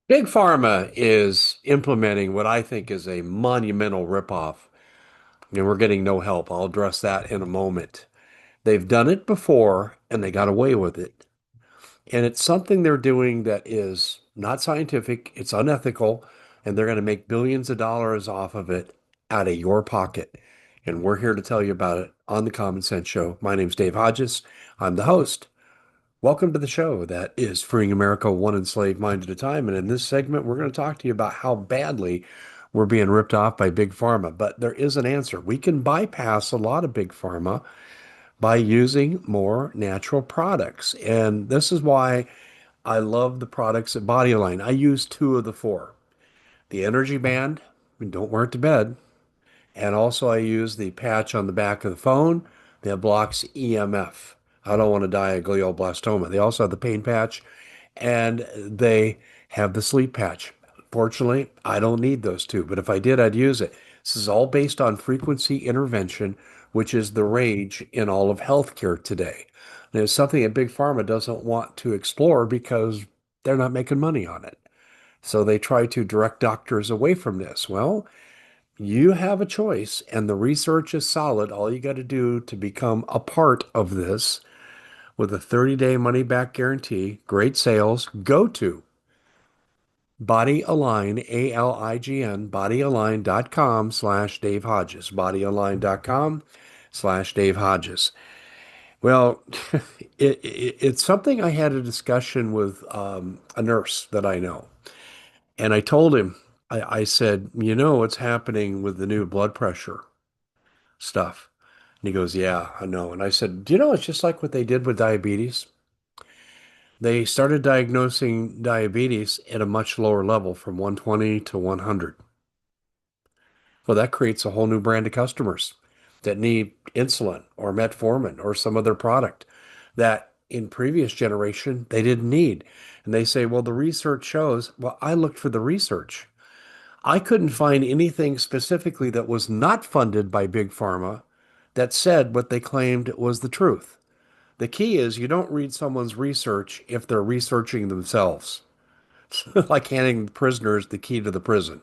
Big Pharma is implementing what I think is a monumental ripoff, and we're getting no help. I'll address that in a moment. They've done it before and they got away with it. And it's something they're doing that is not scientific, it's unethical, and they're going to make billions of dollars off of it out of your pocket. And we're here to tell you about it on the Common Sense Show. My name's Dave Hodges. I'm the host. Welcome to the show that is freeing America one enslaved mind at a time. And in this segment, we're going to talk to you about how badly we're being ripped off by Big Pharma. But there is an answer. We can bypass a lot of Big Pharma by using more natural products. And this is why I love the products at Bodyline. I use two of the four. The Energy Band, and don't wear it to bed. And also I use the patch on the back of the phone that blocks EMF. I don't want to die of glioblastoma. They also have the pain patch and they have the sleep patch. Fortunately, I don't need those two, but if I did, I'd use it. This is all based on frequency intervention, which is the rage in all of healthcare today. And it's something that Big Pharma doesn't want to explore because they're not making money on it. So they try to direct doctors away from this. Well, you have a choice, and the research is solid. All you got to do to become a part of this with a 30-day money back guarantee, great sales, go to Bodyalign, ALIGN, bodyalign.com/Dave Hodges, bodyalign.com/Dave Hodges. Well, it's something I had a discussion with a nurse that I know. And I told him, I said, you know what's happening with the new blood pressure stuff. And he goes, yeah, I know. And I said, do you know it's just like what they did with diabetes? They started diagnosing diabetes at a much lower level from 120 to 100. Well, that creates a whole new brand of customers that need insulin or metformin or some other product that in previous generation they didn't need. And they say, well, the research shows, well, I looked for the research. I couldn't find anything specifically that was not funded by Big Pharma that said what they claimed was the truth. The key is you don't read someone's research if they're researching themselves, like handing prisoners the key to the prison.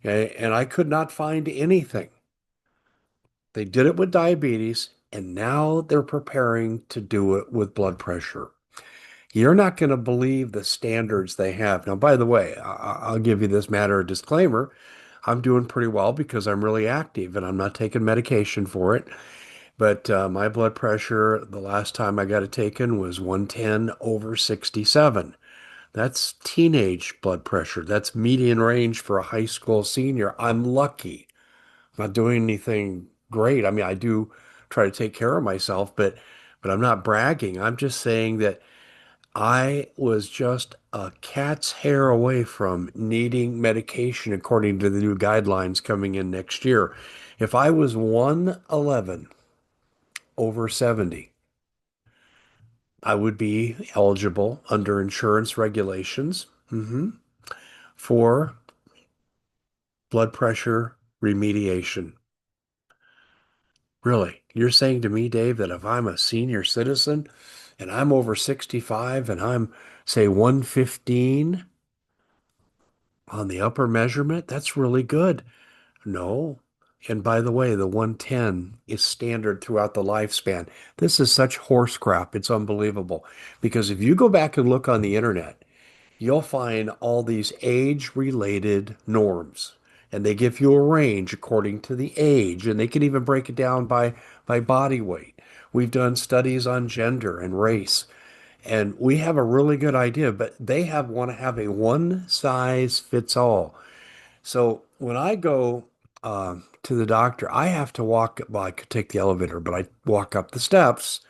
Okay? And I could not find anything. They did it with diabetes, and now they're preparing to do it with blood pressure. You're not going to believe the standards they have. Now, by the way, I'll give you this matter of disclaimer. I'm doing pretty well because I'm really active and I'm not taking medication for it. But my blood pressure, the last time I got it taken was 110 over 67. That's teenage blood pressure. That's median range for a high school senior. I'm lucky. I'm not doing anything great. I mean, I do try to take care of myself, but I'm not bragging. I'm just saying that I was just a cat's hair away from needing medication according to the new guidelines coming in next year. If I was 111 over 70, I would be eligible under insurance regulations for blood pressure remediation. Really? You're saying to me, Dave, that if I'm a senior citizen and I'm over 65 and I'm, say, 115 on the upper measurement, that's really good. No. And by the way, the 110 is standard throughout the lifespan. This is such horse crap. It's unbelievable. Because if you go back and look on the internet, you'll find all these age-related norms. And they give you a range according to the age, and they can even break it down by body weight. We've done studies on gender and race, and we have a really good idea, but they have want to have a one size fits all. So when I go to the doctor, I have to walk, well, I could take the elevator, but I walk up the steps.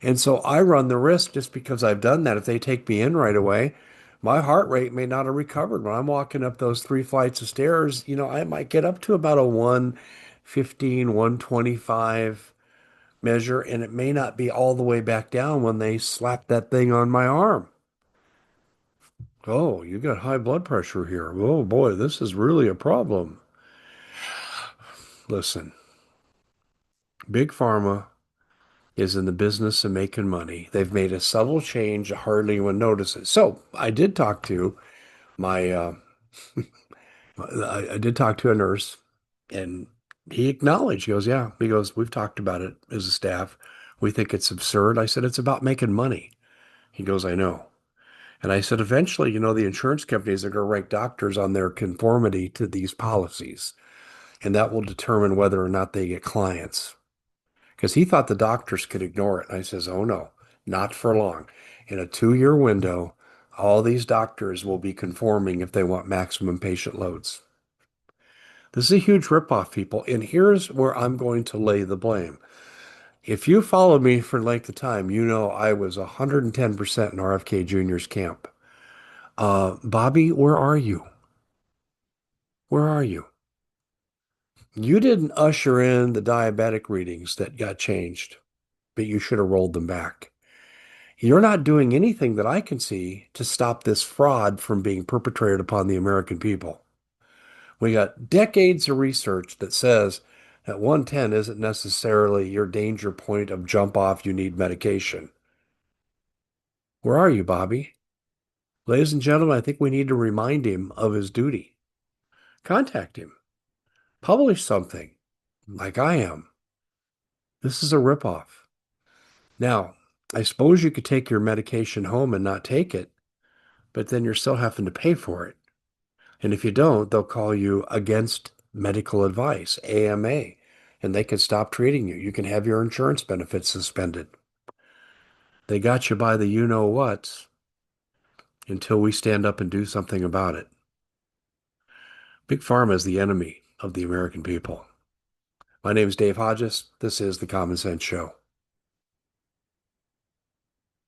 And so I run the risk just because I've done that. If they take me in right away, my heart rate may not have recovered. When I'm walking up those three flights of stairs, I might get up to about a 115, 125 measure, and it may not be all the way back down when they slap that thing on my arm. Oh, you got high blood pressure here. Oh boy, this is really a problem. Listen, Big Pharma is in the business of making money. They've made a subtle change, hardly anyone notices. So I did talk to My I did talk to a nurse, and he acknowledged, he goes, yeah, he goes, we've talked about it as a staff. We think it's absurd. I said, it's about making money. He goes, I know. And I said, eventually, the insurance companies are going to rank doctors on their conformity to these policies, and that will determine whether or not they get clients. Because he thought the doctors could ignore it. And I says, oh no, not for long. In a 2-year window, all these doctors will be conforming if they want maximum patient loads. This is a huge ripoff, people. And here's where I'm going to lay the blame. If you followed me for length of time, you know I was 110% in RFK Jr.'s camp. Bobby, where are you? Where are you? You didn't usher in the diabetic readings that got changed, but you should have rolled them back. You're not doing anything that I can see to stop this fraud from being perpetrated upon the American people. We got decades of research that says that 110 isn't necessarily your danger point of jump off, you need medication. Where are you, Bobby? Ladies and gentlemen, I think we need to remind him of his duty. Contact him. Publish something like I am. This is a ripoff. Now, I suppose you could take your medication home and not take it, but then you're still having to pay for it. And if you don't, they'll call you against medical advice, AMA, and they can stop treating you. You can have your insurance benefits suspended. They got you by the you know what until we stand up and do something about it. Big Pharma is the enemy of the American people. My name is Dave Hodges. This is The Common Sense Show.